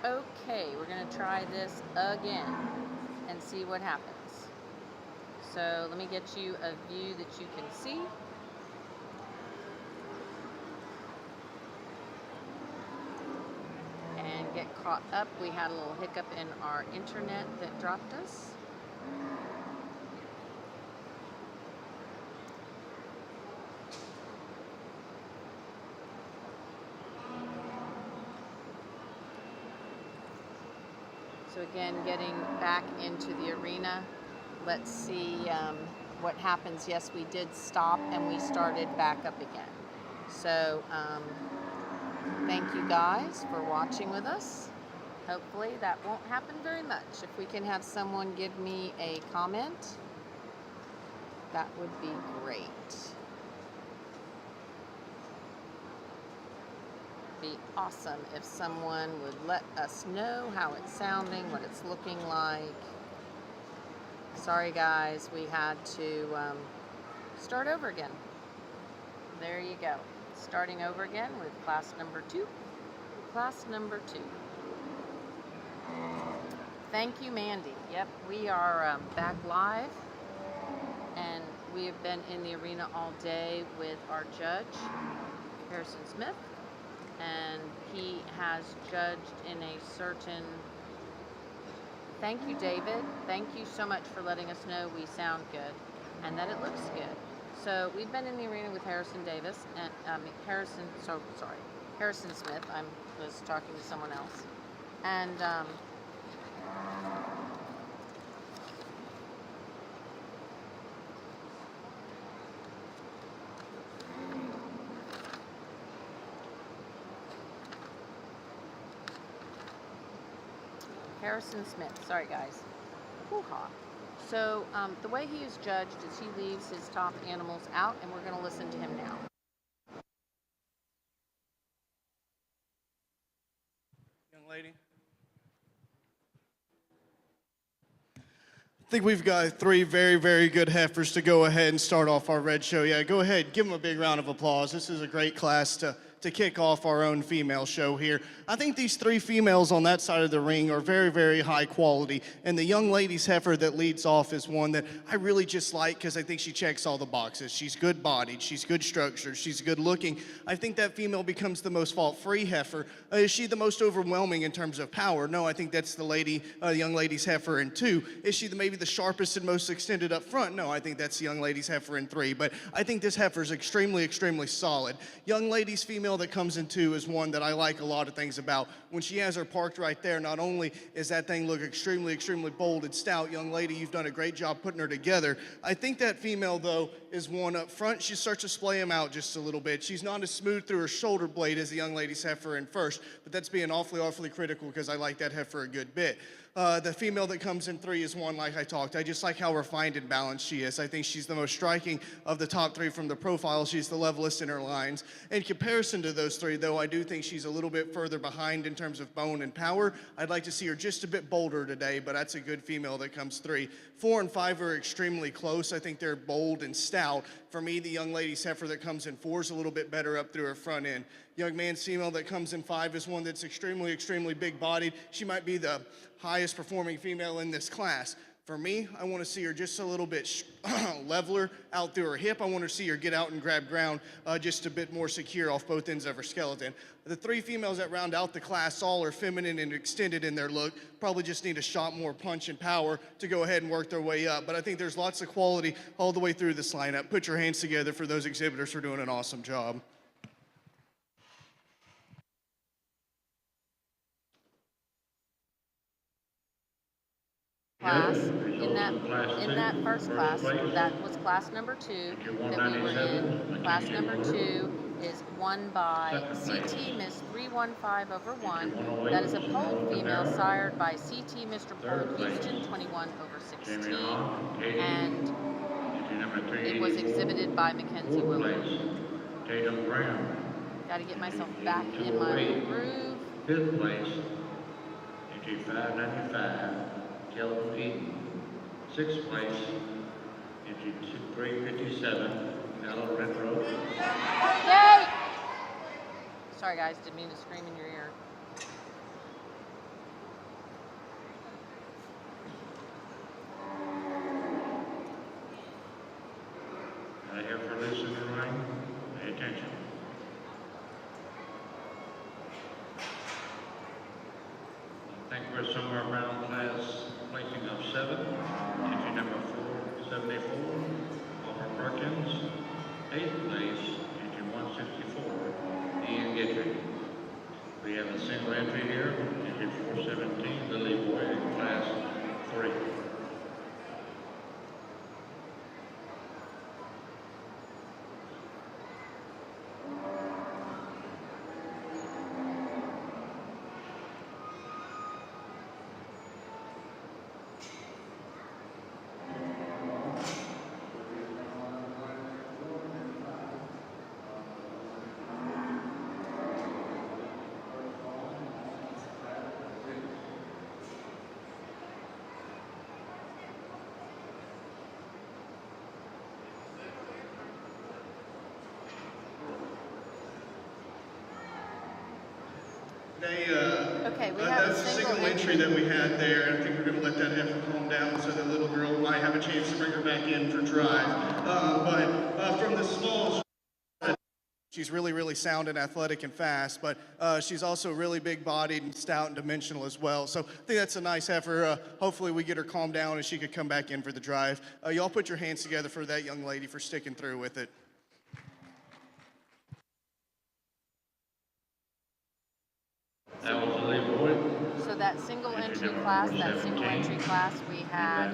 Okay, we're gonna try this again and see what happens. So let me get you a view that you can see. And get caught up. We had a little hiccup in our internet that dropped us. So again, getting back into the arena. Let's see what happens. Yes, we did stop and we started back up again. So thank you guys for watching with us. Hopefully that won't happen very much. If we can have someone give me a comment, that would be great. Be awesome if someone would let us know how it's sounding, what it's looking like. Sorry guys, we had to start over again. There you go. Starting over again with class number 2. Class number 2. Thank you, Mandy. Yep, we are back live, and we have been in the arena all day with our judge, Harrison Smith, and he has judged in a certain... Thank you, David. Thank you so much for letting us know we sound good and that it looks good. So we've been in the arena with Harrison Davis and Harrison Smith. I was talking to someone else, and Harrison Smith. Sorry, guys. Hoo-ha. So the way he is judged is he leaves his top animals out, and we're going to listen to him now. Young lady. I think we've got 3 very, very good heifers to go ahead and start off our red show. Yeah, go ahead. Give them a big round of applause. This is a great class to kick off our own female show here. I think these 3 females on that side of the ring are very, very high quality. And the young lady's heifer that leads off is one that I really just like because I think she checks all the boxes. She's good bodied, she's good structured, she's good looking. I think that female becomes the most fault-free heifer. Is she the most overwhelming in terms of power? No, I think that's the young lady's heifer in 2. Is she maybe the sharpest and most extended up front? No, I think that's the young lady's heifer in 3. But I think this heifer is extremely, extremely solid. Young lady's female that comes in 2 is one that I like a lot of things about. When she has her parked right there, not only is that thing look extremely, extremely bold and stout, young lady, you've done a great job putting her together. I think that female, though, is one up front. She starts to splay him out just a little bit. She's not as smooth through her shoulder blade as the young lady's heifer in first, but that's being awfully, awfully critical because I like that heifer a good bit. The female that comes in 3 is one like I talked. I just like how refined and balanced she is. I think she's the most striking of the top 3 from the profile. She's the levelest in her lines. In comparison to those 3, though, I do think she's a little bit further behind in terms of bone and power. I'd like to see her just a bit bolder today, but that's a good female that comes 3. 4 and 5 are extremely close. I think they're bold and stout. For me, the young lady's heifer that comes in 4 is a little bit better up through her front end. Young man's female that comes in 5 is one that's extremely, extremely big-bodied. She might be the highest performing female in this class. For me, I want to see her just a little bit leveler out through her hip. I want to see her get out and grab ground just a bit more secure off both ends of her skeleton. The 3 females that round out the class all are feminine and extended in their look, probably just need a shot more punch and power to go ahead and work their way up. But I think there's lots of quality all the way through this lineup. Put your hands together for those exhibitors for doing an awesome job. Class in that first class, that was class number 2 that we were in. Class number 2 is won by CT Miss 315 over 1. That is a polled female sired by CT Mr. Polled Houston 21 over 16, and it was exhibited by Mackenzie Willow. Tatum Brown. Got to get myself back in my groove. 5th place, entry 595, Kelvin Eaton. 6th place, entry 357, Ella Renfro. Yay! Sorry guys, didn't mean to scream in your ear. we're somewhere around class placing of 7. Entry number 474, Oliver Perkins. 8th place, entry 164, Ian Gittrick. We have a single entry here, entry 417, Lily Boyd, class 3. Okay, we have a That's a single single entry that we had there. I think we're going to let that heifer calm down so the little girl might have a chance to bring her back in for drive. But from the smalls, she's really, really sound and athletic and fast, but she's also really big-bodied and stout and dimensional as well. So I think that's a nice heifer. Hopefully we get her calmed down and she could come back in for the drive. Y'all put your hands together for that young lady for sticking through with it. That was Lily Boyd. So that single entry class, we had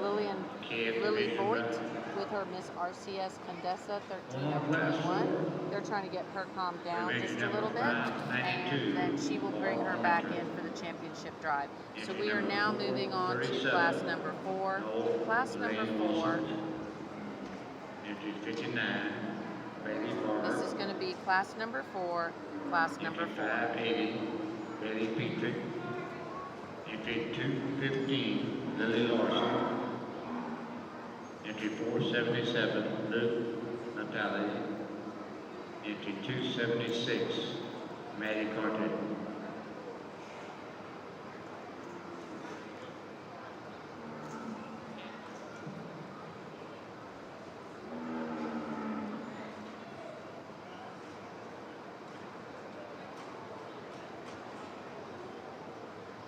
Lily Voigt with her Miss RCS Condesa 1301. They're trying to get her calmed down just a little bit, and then she will bring her back in for the championship drive. So we are now moving on to class number 4. Class number 4. Entry 59, Bailey Barr. This is going to be class number 4. Class number 4. 580, Betty Petrie. Entry 215, Lily Larson. Entry 477, Luke Natali. Entry 276, Maddie Carter.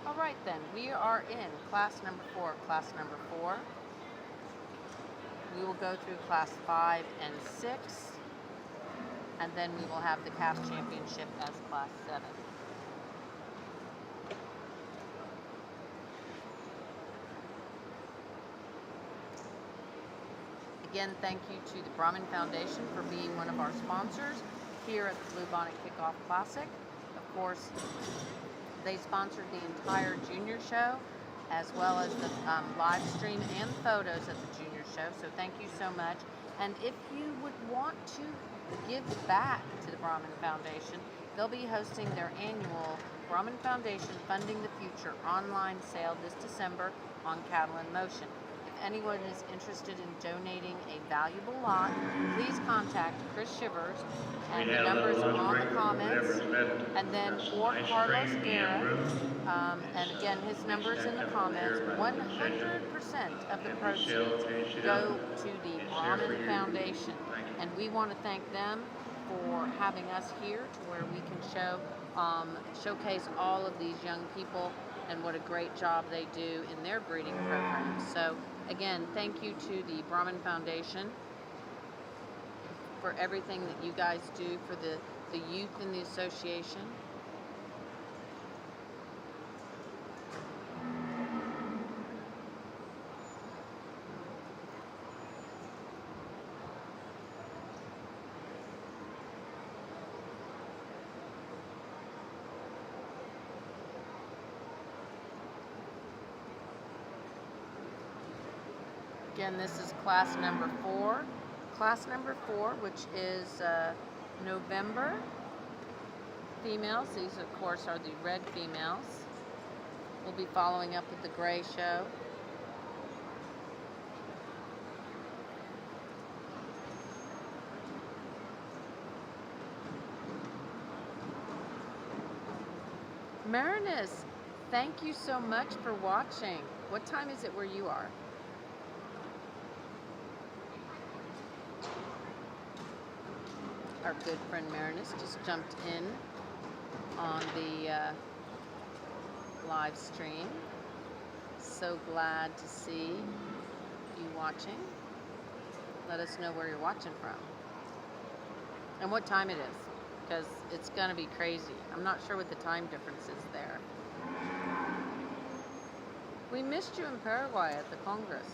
All right then, we are in class number 4. Class number 4. We will go through class 5 and 6, and then we will have the CAS championship as class 7. Again, thank you to the Brahmin Foundation for being one of our sponsors here at the Blue Bonnet Kickoff Classic. Of course, they sponsored the entire junior show, as well as the live stream and photos of the junior show. So thank you so much. And if you would want to give back to the Brahmin Foundation, they'll be hosting their annual Brahmin Foundation Funding the Future online sale this December on Cattle in Motion. If anyone is interested in donating a valuable lot, please contact Chris Shivers, and the number is on the comments, and then or Carlos Guerra, and again his number is in the comments. 100% of the proceeds go to the Brahmin Foundation, and we want to thank them for having us here to where we can showcase all of these young people and what a great job they do in their breeding programs. So again, thank you to the Brahmin Foundation for everything that you guys do for the youth in the association. Again, this is class number 4. Class number 4, which is November females. These, of course, are the red females. We'll be following up with the gray show. Marinus, thank you so much for watching. What time is it where you are? Our good friend Marinus just jumped in on the live stream. So glad to see you watching. Let us know where you're watching from and what time it is, because it's going to be crazy. I'm not sure what the time difference is there. We missed you in Paraguay at the Congress.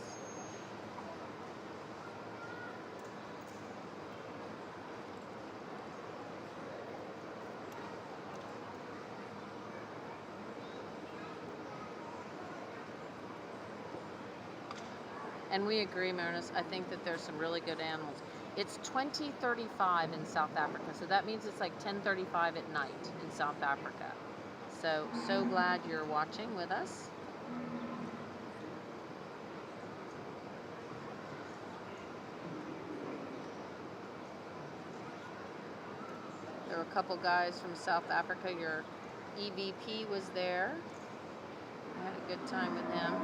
And we agree, Marinus. I think that there's some really good animals. It's 20:35 in South Africa, so that means it's like 10:35 at night in South Africa. So glad you're watching with us. There were a couple guys from South Africa. Your EVP was there. I had a good time with him.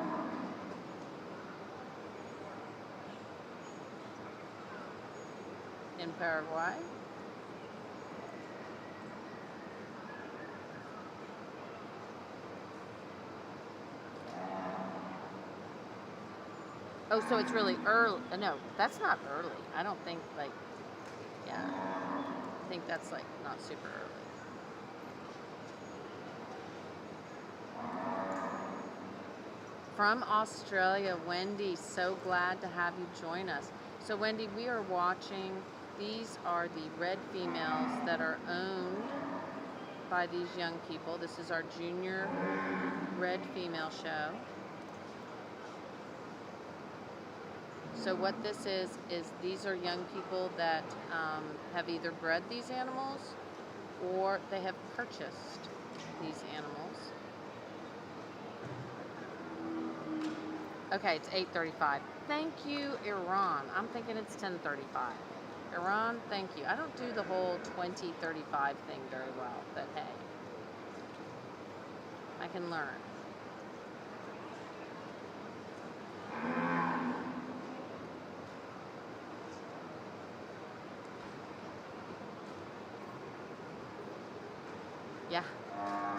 In Paraguay. Oh, so it's really early. No, that's not early. I don't think, like, yeah. I think that's, like, not super early. From Australia, Wendy, so glad to have you join us. So, Wendy, we are watching. These are the red females that are owned by these young people. This is our junior red female show. So what this is these are young people that have either bred these animals or they have purchased these animals. Okay, it's 8:35. Thank you, Iran. I'm thinking it's 10:35. Iran, thank you. I don't do the whole 20:35 thing very well, but hey, I can learn. Yeah.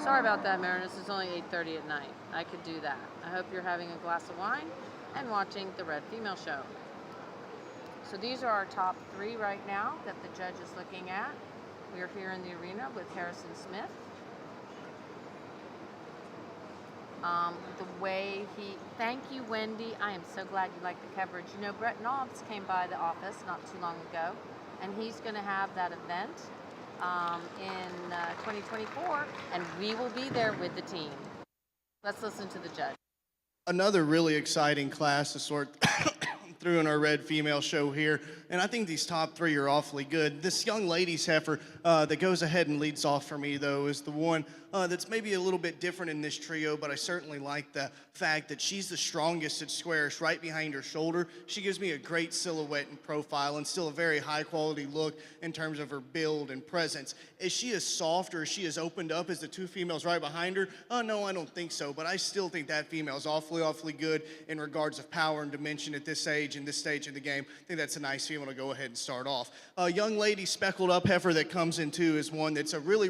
Sorry about that, Marinus. It's only 8:30 at night. I could do that. I hope you're having a glass of wine and watching the Red Female Show. So these are our top 3 right now that the judge is looking at. We are here in the arena with Harrison Smith. Thank you, Wendy. I am so glad you like the coverage. You know, Brett Knobs came by the office not too long ago, and he's going to have that event in 2024, and we will be there with the team. Let's listen to the judge. Another really exciting class to sort through in our Red Female Show here, and I think these top 3 are awfully good. This young lady's heifer that goes ahead and leads off for me, though, is the one that's maybe a little bit different in this trio, but I certainly like the fact that she's the strongest at squarish right behind her shoulder. She gives me a great silhouette and profile and still a very high quality look in terms of her build and presence. Is she as soft or is she as opened up as the 2 females right behind her? No, I don't think so, but I still think that female is awfully good in regards of power and dimension at this age and this stage of the game. I think that's a nice female to go ahead and start off. A young lady speckled up heifer that comes in too is one that's a really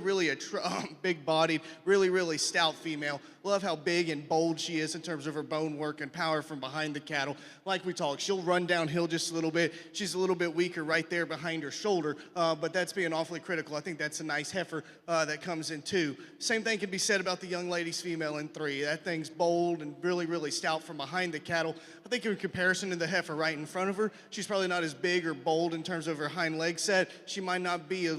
big bodied, really stout female. Love how big and bold she is in terms of her bone work and power from behind the cattle. Like we talked, she'll run downhill just a little bit. She's a little bit weaker right there behind her shoulder, but that's being awfully critical. I think that's a nice heifer that comes in 2. Same thing can be said about the young lady's female in 3. That thing's bold and really stout from behind the cattle. I think in comparison to the heifer right in front of her, she's probably not as big or bold in terms of her hind leg set. She might not be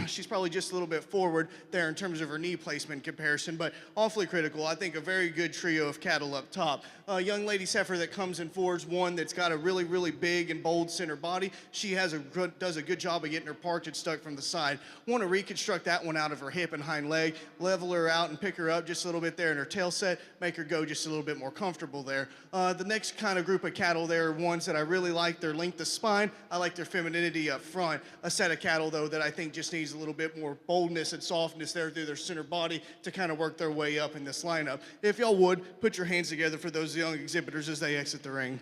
she's probably just a little bit forward there in terms of her knee placement comparison, but awfully critical. I think a very good trio of cattle up top. Young lady's heifer that comes in 4 is one that's got a really big and bold center body. She does a good job of getting her parked and stuck from the side. Want to reconstruct that one out of her hip and hind leg, level her out and pick her up just a little bit there in her tail set, make her go just a little bit more comfortable there. The next kind of group of cattle there are ones that I really like their length of spine. I like their femininity up front. A set of cattle, though, that I think just needs a little bit more boldness and softness there through their center body to kind of work their way up in this lineup. If y'all would, put your hands together for those young exhibitors as they exit the ring.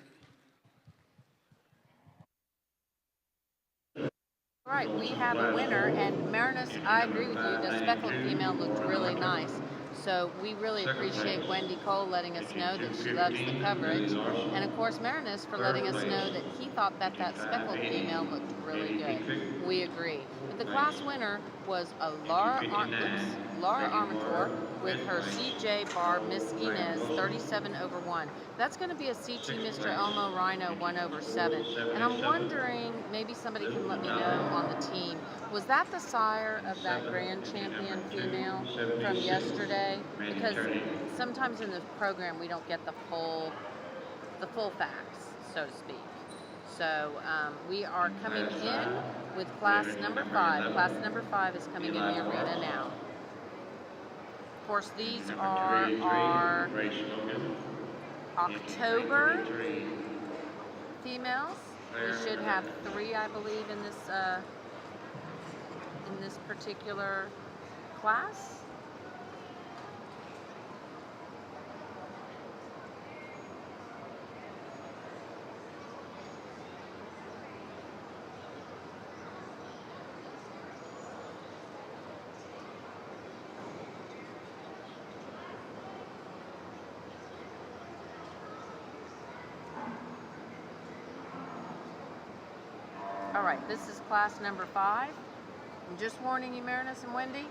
All right, we have a winner, and Marinus, I agree with you. The speckled female looked really nice. So we really Second appreciate place, Wendy Cole letting us know that she loves the 215, coverage. Lady Larson. And of course, Marinus for Third letting us place, know that he thought that that speckled 280, female looked really Lady good. Dietrich. We agree. But the Fourth class place, winner was a and Laura 259, Laura Lady Armator Laura. with Fifth her place, CJ Bar Miss Grant Inez Wilson. 37/1. That's going to be a CT Sixth Mr. place, Elmo Rhino 1/7. And I'm 787, wondering, maybe somebody can let me know on the team, was that the sire of that Seventh, grand entry champion number female from 276, yesterday? Randy Because Turney. sometimes in the program we don't get the full facts, so to speak. So we are coming Class in five, with class entry number number 5. 11, Class number 5 is coming in Eli the arena Morris. now. Of course, these Entry number are 283, our Grace Logan. October Entry 333, females. Claire We should have Evans. 3, I believe, in this particular class. All right, this is class number 5. I'm just warning you, Marinus and Wendy,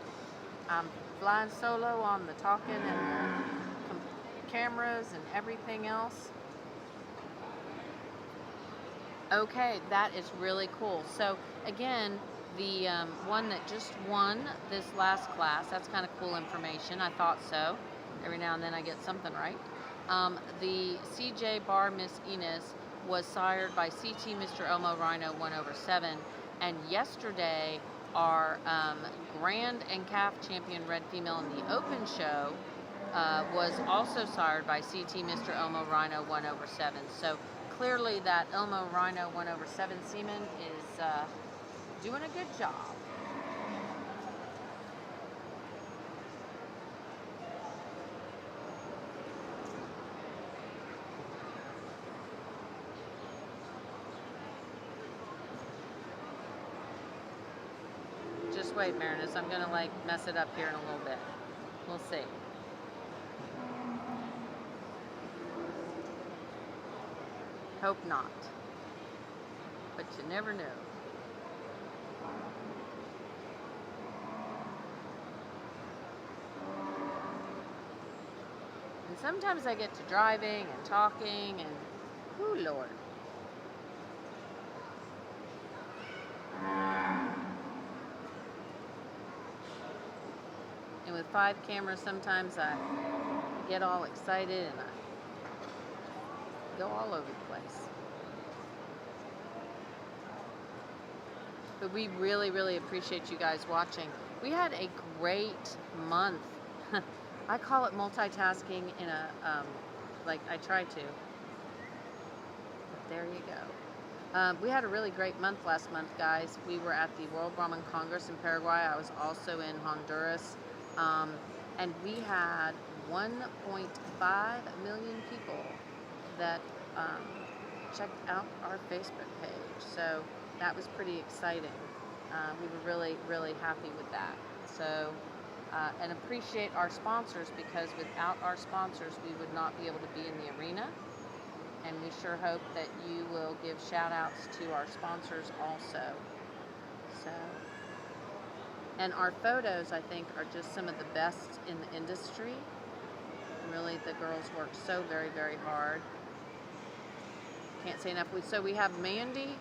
I'm flying solo on the talking and the cameras and everything else. Okay, that is really cool. So again, the one that just won this last class, that's kind of cool information. I thought so. Every now and then I get something right. The CJ Bar Miss Inez was sired by CT Mr. Elmo Rhino 1/7. And yesterday, our Grand and Calf Champion Red Female in the Open Show was also sired by CT Mr. Elmo Rhino 1/7. So clearly that Elmo Rhino 1/7 semen is doing a good job. Just wait, Marinus. I'm gonna like mess it up here in a little bit. We'll see. Hope not. But you never know. And sometimes I get to driving and talking and, whoo, Lord. And with 5 cameras, sometimes I get all excited and I go all over the place. But we really, really appreciate you guys watching. We had a great month. I call it multitasking in a, like I try to. But there you go. We had a really great month last month, guys. We were at the World Brahmin Congress in Paraguay. I was also in Honduras. And we had 1.5 million people that checked out our Facebook page. So that was pretty exciting. We were really, really happy with that. So, and appreciate our sponsors, because without our sponsors, we would not be able to be in the arena. And we sure hope that you will give shout outs to our sponsors also. So, and our photos, I think, are just some of the best in the industry. Really, the girls work so very, very hard. Can't say enough. So we have Mandy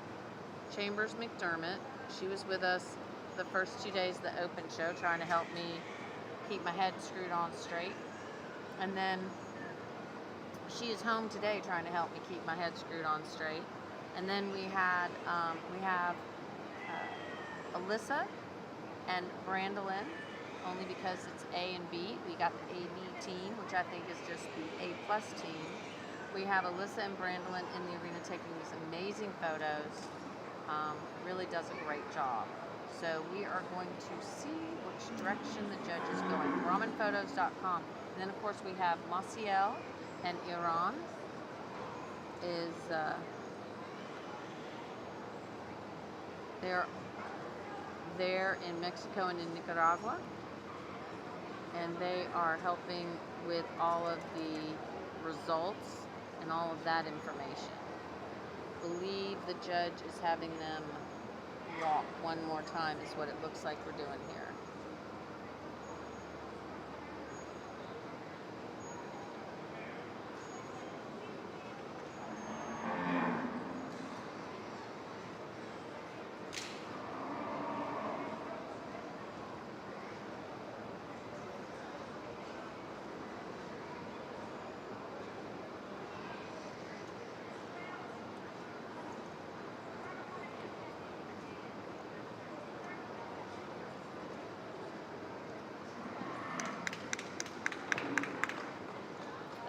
Chambers McDermott. She was with us the first 2 days of the open show, trying to help me keep my head screwed on straight. And then she is home today trying to help me keep my head screwed on straight. And then we have Alyssa and Brandolyn, only because it's A and B. We got the AB team, which I think is just the A+ team. We have Alyssa and Brandolyn in the arena taking these amazing photos. Really does a great job. So we are going to see which direction the judge is going. BrahminPhotos.com. And then of course we have Maciel and Iran is they're in Mexico and in Nicaragua. and they are helping with all of the results and all of that information. Believe the judge is having them walk one more time is what it looks like we're doing here.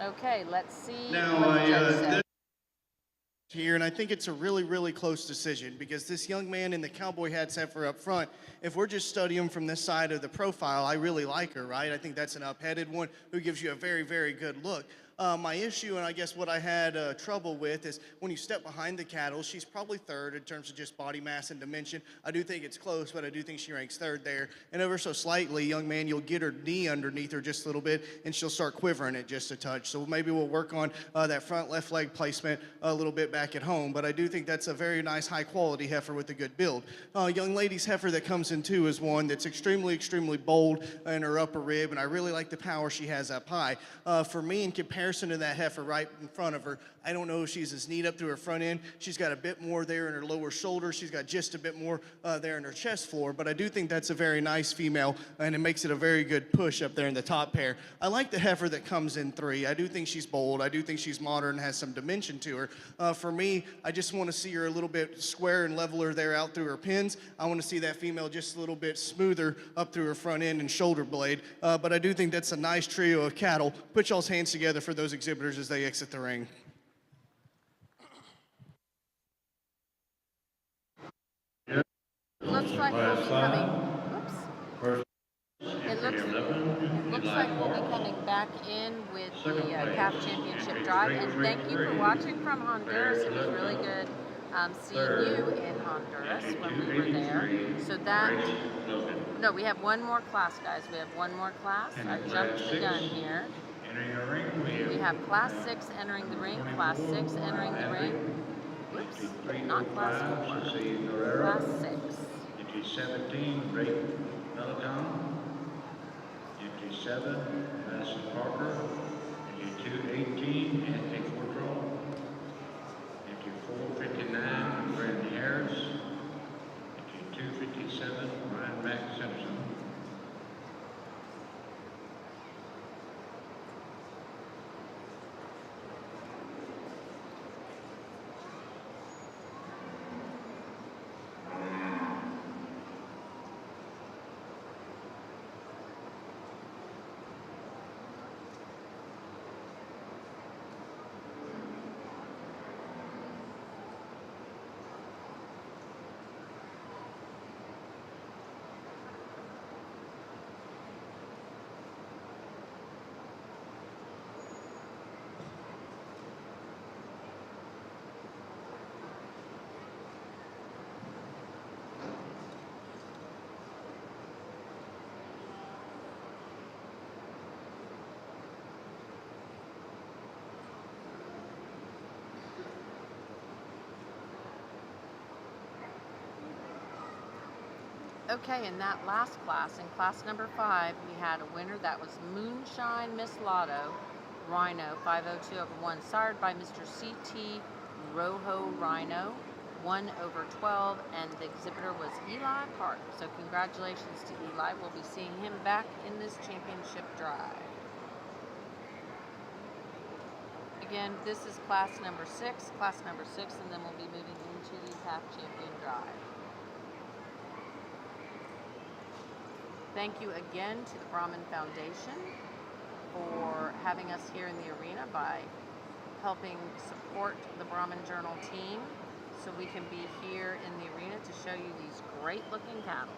Okay, let's see Now, what the judge said. Here, and I think it's a really, really close decision because this young man in the cowboy hat's heifer up front, if we're just studying from this side of the profile, I really like her, right? I think that's an up-headed one who gives you a very, very good look. My issue, and I guess what I had trouble with, is when you step behind the cattle, she's probably third in terms of just body mass and dimension. I do think it's close, but I do think she ranks third there. And ever so slightly, young man, you'll get her knee underneath her just a little bit, and she'll start quivering it just a touch. So maybe we'll work on that front left leg placement a little bit back at home. But I do think that's a very nice, high-quality heifer with a good build. Young lady's heifer that comes in too is one that's extremely, extremely bold in her upper rib, and I really like the power she has up high. For me, in comparison to that heifer right in front of her, I don't know if she's as neat up through her front end. She's got a bit more there in her lower shoulder. She's got just a bit more there in her chest floor, but I do think that's a very nice female, and it makes it a very good push up there in the top pair. I like the heifer that comes in 3. I do think she's bold. I do think she's modern, has some dimension to her. For me, I just want to see her a little bit square and leveler there out through her pins. I want to see that female just a little bit smoother up through her front end and shoulder blade, but I do think that's a nice trio of cattle. Put y'all's hands together for those exhibitors as they exit the ring. Looks like we'll be coming. Whoops. First, It looks, Jeffrey 11, looks Eli like we'll be Clark. coming back in with Second the place, CAF Championship Henry drive. And 333. thank you for watching from Honduras. It was Barry really Lipton. good seeing Third, you in Honduras Entry when we were there. 283, So that, Grace Logan. no, we have one more class, guys. We have one more class. I And jumped class the gun 6, here. Entering the ring, We have class 6 entering the ring, class 6 entering the ring. Whoops, not class 4. Ceci Guerrero. Class 6. Entry 17, Drake Peloton. Entry 7, Madison Parker. Entry 218, Anthony Fortrell. Entry 459, Brandon Harris. Entry 257, Ryan Mack Simpson. Okay, in that last class, in class number 5, we had a winner that was Moonshine Miss Lotto Rhino 502 over 1, sired by Mr. C.T. Rojo Rhino 1 over 12, and the exhibitor was Eli Park. So congratulations to Eli. We'll be seeing him back in this championship drive. Again, this is class number 6, and then we'll be moving into the CAF Champion drive. Thank you again to the Brahman Foundation for having us here in the arena by helping support the Brahman Journal team so we can be here in the arena to show you these great looking cattle.